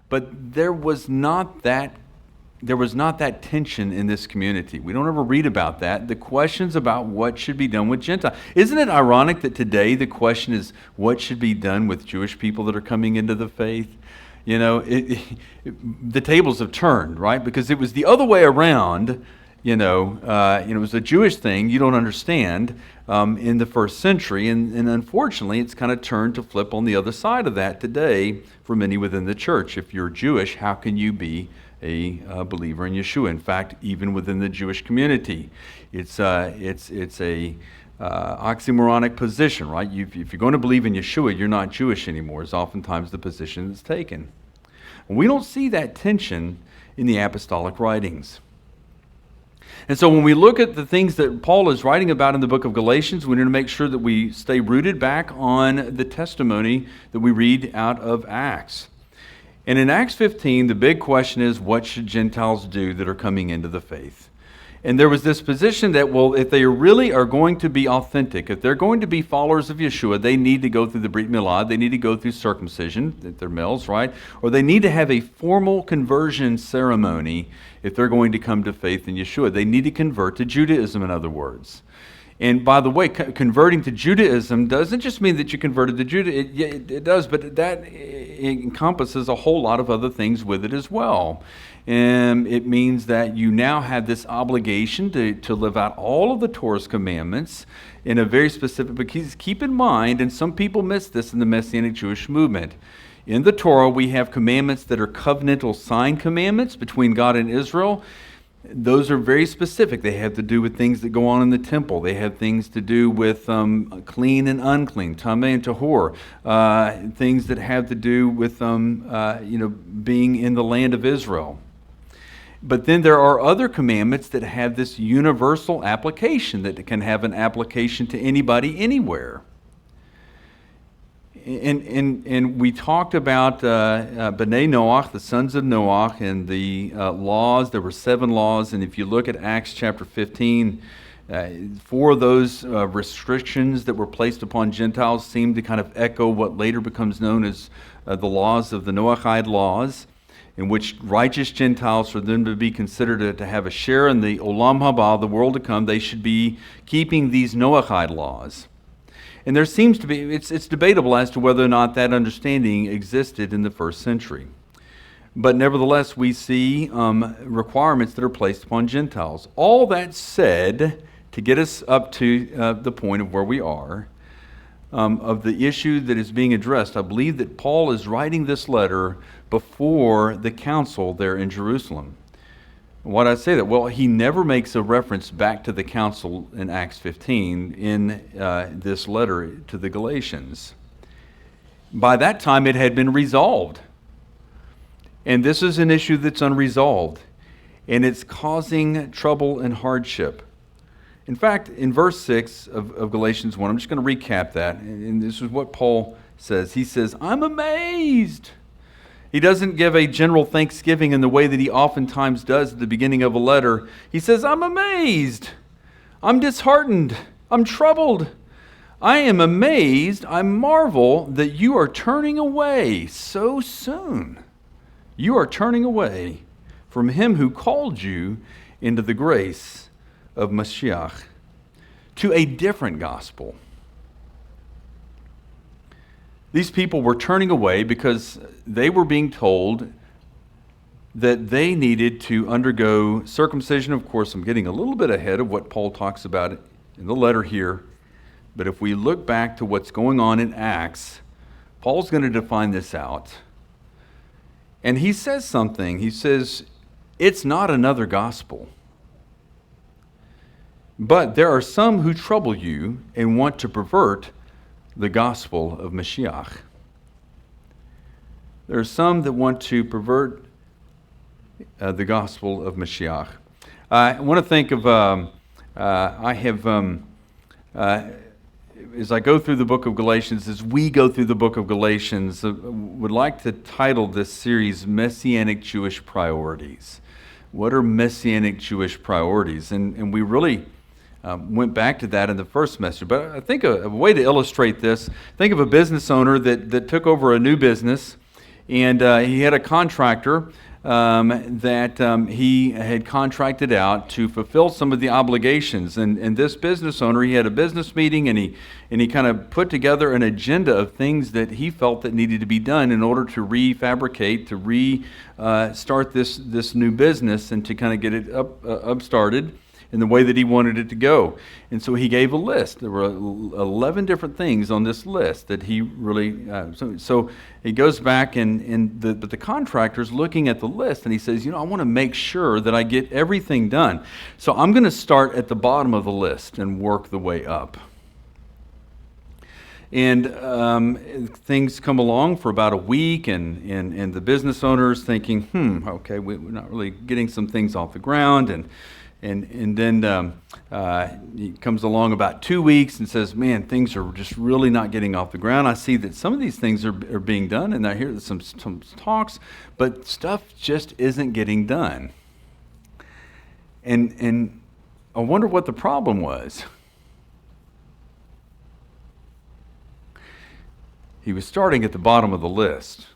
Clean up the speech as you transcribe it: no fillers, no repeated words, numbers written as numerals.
But there was not that tension in this community. We don't ever read about that. The questions about what should be done with Gentiles. Isn't it ironic that today the question is what should be done with Jewish people that are coming into the faith? You know, the tables have turned, right? Because it was the other way around. It was a Jewish thing you don't understand in the first century, and unfortunately it's kind of turned to flip on the other side of that today for many within the church. If you're Jewish, how can you be a believer in Yeshua? In fact, even within the Jewish community, it's a oxymoronic position, right? If you're going to believe in Yeshua, you're not Jewish anymore, is oftentimes the position that's taken. We don't see that tension in the apostolic writings. And so when we look at the things that Paul is writing about in the book of Galatians, we need to make sure that we stay rooted back on the testimony that we read out of Acts. And in Acts 15, the big question is, what should Gentiles do that are coming into the faith? And there was this position that, well, if they really are going to be authentic, if they're going to be followers of Yeshua, they need to go through the Brit Milah, they need to go through circumcision, that they're males, right? Or they need to have a formal conversion ceremony if they're going to come to faith in Yeshua. They need to convert to Judaism, in other words. And by the way, converting to Judaism doesn't just mean that you converted to Judaism. It does, but that encompasses a whole lot of other things with it as well. And it means that you now have this obligation to live out all of the Torah's commandments in a very specific, because keep in mind, and some people miss this in the Messianic Jewish movement, in the Torah we have commandments that are covenantal sign commandments between God and Israel. Those are very specific. They have to do with things that go on in the temple. They have things to do with clean and unclean, tameh and tahor, things that have to do with being in the land of Israel. But then there are other commandments that have this universal application, that can have an application to anybody, anywhere. And we talked about B'nai Noach, the sons of Noach, and the laws. There were 7 laws, and if you look at Acts chapter 15, 4 of those restrictions that were placed upon Gentiles seem to kind of echo what later becomes known as the laws of the Noahide laws, in which righteous Gentiles, for them to be considered to have a share in the Olam Haba, the world to come, they should be keeping these Noahide laws. And there seems to be, it's debatable as to whether or not that understanding existed in the first century. But nevertheless, we see requirements that are placed upon Gentiles. All that said, to get us up to the point of where we are, of the issue that is being addressed, I believe that Paul is writing this letter before the council there in Jerusalem. Why do I say that? Well, he never makes a reference back to the council in Acts 15 in this letter to the Galatians. By that time, it had been resolved. And this is an issue that's unresolved. And it's causing trouble and hardship. In fact, in verse 6 of Galatians 1, I'm just going to recap that. And this is what Paul says. He says, I'm amazed. He doesn't give a general thanksgiving in the way that he oftentimes does at the beginning of a letter. He says, I'm amazed. I'm disheartened. I'm troubled. I am amazed. I marvel that you are turning away so soon. You are turning away from him who called you into the grace of Mashiach to a different gospel. These people were turning away because they were being told that they needed to undergo circumcision. Of course, I'm getting a little bit ahead of what Paul talks about in the letter here. But if we look back to what's going on in Acts, Paul's going to define this out. And he says something. He says, it's not another gospel. But there are some who trouble you and want to pervert the gospel of Mashiach. There are some that want to pervert the gospel of Mashiach. I want to think of, as I go through the book of Galatians, as we go through the book of Galatians, would like to title this series Messianic Jewish Priorities. What are Messianic Jewish priorities? And we really went back to that in the first message. But I think a way to illustrate this, think of a business owner that took over a new business, And he had a contractor that he had contracted out to fulfill some of the obligations. And this business owner, he had a business meeting, and he kind of put together an agenda of things that he felt that needed to be done in order to refabricate, to start this new business, and to kind of get it up started in the way that he wanted it to go. And so he gave a list. There were 11 different things on this list that he really, so he goes back, but the contractor's looking at the list, and he says, I want to make sure that I get everything done. So I'm going to start at the bottom of the list and work the way up. And things come along for about a week, and the business owner's thinking, okay, we're not really getting some things off the ground, and then he comes along about 2 weeks and says, man, things are just really not getting off the ground. I see that some of these things are being done, and I hear some talks, but stuff just isn't getting done. And I wonder what the problem was. He was starting at the bottom of the list.